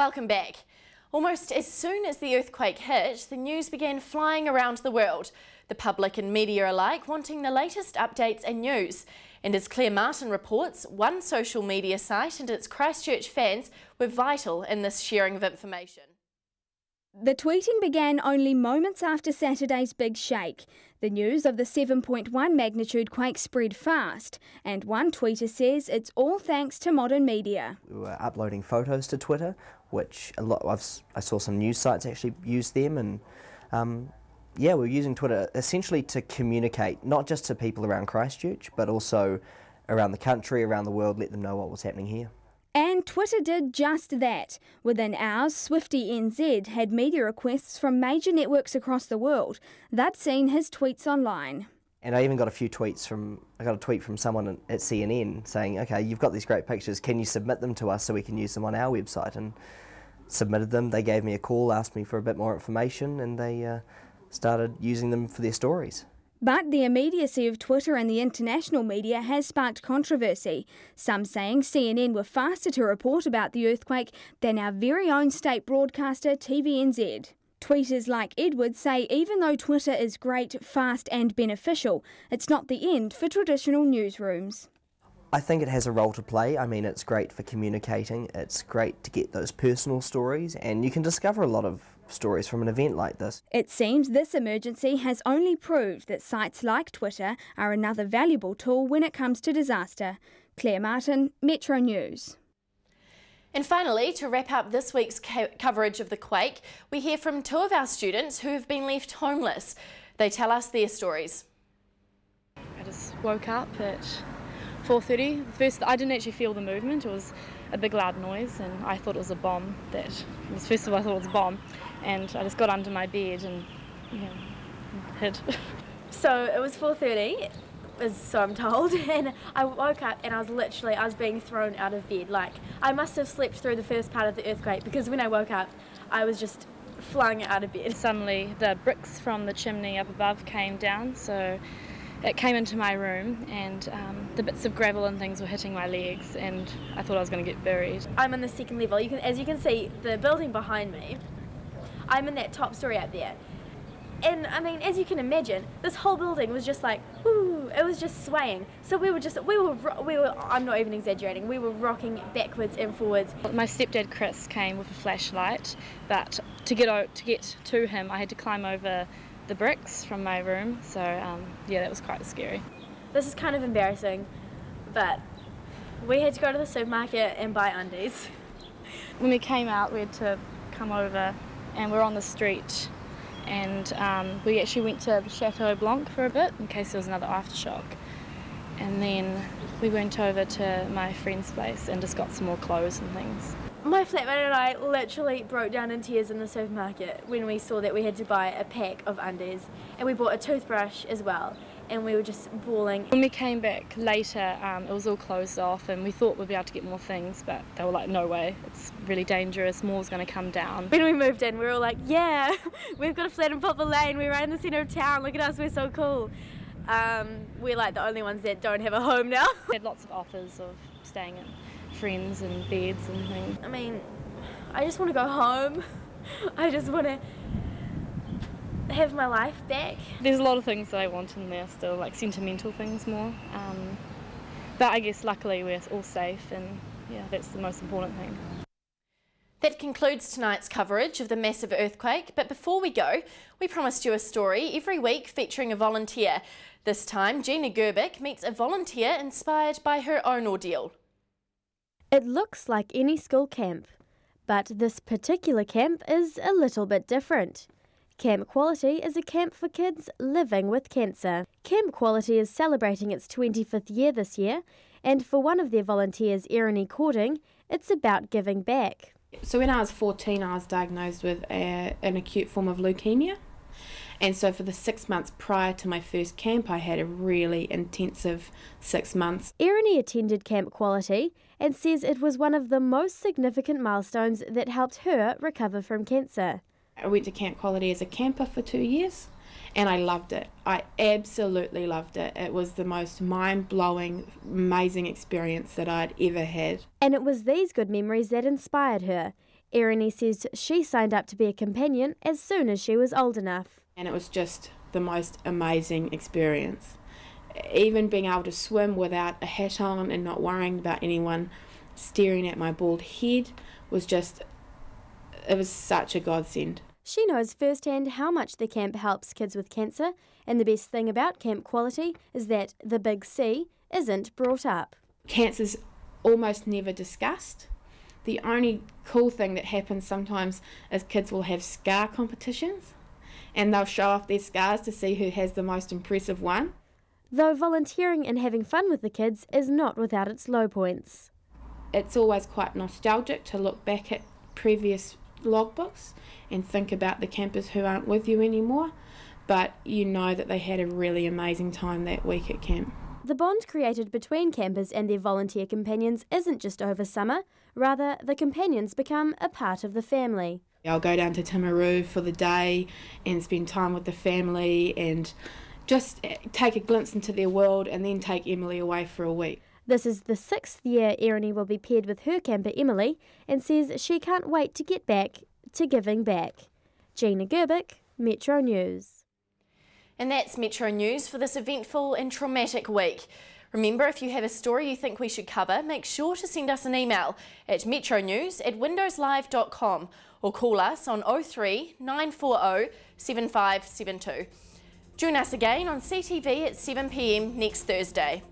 Welcome back. Almost as soon as the earthquake hit, the news began flying around the world, the public and media alike wanting the latest updates and news. And as Claire Martin reports, one social media site and its Christchurch fans were vital in this sharing of information. The tweeting began only moments after Saturday's big shake. The news of the 7.1 magnitude quake spread fast, and one tweeter says it's all thanks to modern media. We were uploading photos to Twitter, which I saw some news sites actually use them, and yeah, we're using Twitter essentially to communicate, not just to people around Christchurch, but also around the country, around the world, let them know what was happening here. And Twitter did just that. Within hours, Swifty NZ had media requests from major networks across the world. They'd seen his tweets online. And I even got a few tweets I got a tweet from someone at CNN saying, okay, you've got these great pictures, can you submit them to us so we can use them on our website? And submitted them. They gave me a call, asked me for a bit more information, and they started using them for their stories. But the immediacy of Twitter and the international media has sparked controversy, some saying CNN were faster to report about the earthquake than our very own state broadcaster TVNZ. Tweeters like Edward say even though Twitter is great, fast and beneficial, it's not the end for traditional newsrooms. I think it has a role to play. I mean, it's great for communicating, it's great to get those personal stories, and you can discover a lot of stories from an event like this. It seems this emergency has only proved that sites like Twitter are another valuable tool when it comes to disaster. Claire Martin, Metro News. And finally, to wrap up this week's coverage of the quake, we hear from two of our students who have been left homeless. They tell us their stories. I just woke up at 4:30. First, I didn't actually feel the movement. It was a big loud noise, and I thought it was a bomb. First of all, I thought it was a bomb, and I just got under my bed and hid. So it was 4:30, so I'm told, and I woke up and I was being thrown out of bed. Like, I must have slept through the first part of the earthquake, because when I woke up, I was just flung out of bed. Suddenly, the bricks from the chimney up above came down, so it came into my room, and the bits of gravel and things were hitting my legs, and I thought I was going to get buried. I'm on the second level. As you can see, the building behind me, I'm in that top story up there. And I mean, as you can imagine, this whole building was just like, whoo, it was just swaying. So we were, I'm not even exaggerating, we were rocking backwards and forwards. My stepdad Chris came with a flashlight, but to get to him, I had to climb over the bricks from my room, so yeah, that was quite scary. This is kind of embarrassing, but we had to go to the supermarket and buy undies. When we came out, we had to come over, and we're on the street, and we actually went to the Chateau Blanc for a bit in case there was another aftershock, and then we went over to my friend's place and just got some more clothes and things. My flatmate and I literally broke down in tears in the supermarket when we saw that we had to buy a pack of undies, and we bought a toothbrush as well, and we were just bawling. When we came back later, it was all closed off, and we thought we'd be able to get more things, but they were like, no way, it's really dangerous, more's going to come down. When we moved in, we were all like, yeah, we've got a flat in Poplar Lane, we're right in the centre of town, look at us, we're so cool. We're like the only ones that don't have a home now. We had lots of offers of staying in friends and beds and things. I mean, I just want to go home. I just want to have my life back. There's a lot of things that I want in there still, like sentimental things more. But I guess luckily we're all safe, and yeah, that's the most important thing. That concludes tonight's coverage of the massive earthquake, but before we go, we promised you a story every week featuring a volunteer. This time, Gina Gerbic meets a volunteer inspired by her own ordeal. It looks like any school camp, but this particular camp is a little bit different. Camp Quality is a camp for kids living with cancer. Camp Quality is celebrating its 25th year this year, and for one of their volunteers, Erin Cording, it's about giving back. So when I was 14, I was diagnosed with an acute form of leukemia. And so for the 6 months prior to my first camp, I had a really intensive 6 months. Erin attended Camp Quality and says it was one of the most significant milestones that helped her recover from cancer. I went to Camp Quality as a camper for 2 years, and I loved it. I absolutely loved it. It was the most mind-blowing, amazing experience that I'd ever had. And it was these good memories that inspired her. Erin says she signed up to be a companion as soon as she was old enough. And it was just the most amazing experience. Even being able to swim without a hat on and not worrying about anyone staring at my bald head was just, it was such a godsend. She knows firsthand how much the camp helps kids with cancer, and the best thing about Camp Quality is that the big C isn't brought up. Cancer's almost never discussed. The only cool thing that happens sometimes is kids will have scar competitions and they'll show off their scars to see who has the most impressive one. Though volunteering and having fun with the kids is not without its low points. It's always quite nostalgic to look back at previous logbooks and think about the campers who aren't with you anymore, but you know that they had a really amazing time that week at camp. The bond created between campers and their volunteer companions isn't just over summer, rather the companions become a part of the family. I'll go down to Timaru for the day and spend time with the family and just take a glimpse into their world and then take Emily away for a week. This is the 6th year Erin will be paired with her camper Emily and says she can't wait to get back to giving back. Gina Gerbic, Metro News. And that's Metro News for this eventful and traumatic week. Remember, if you have a story you think we should cover, make sure to send us an email at metronews@windowslive.com or call us on 03 940 7572. Join us again on CTV at 7 p.m. next Thursday.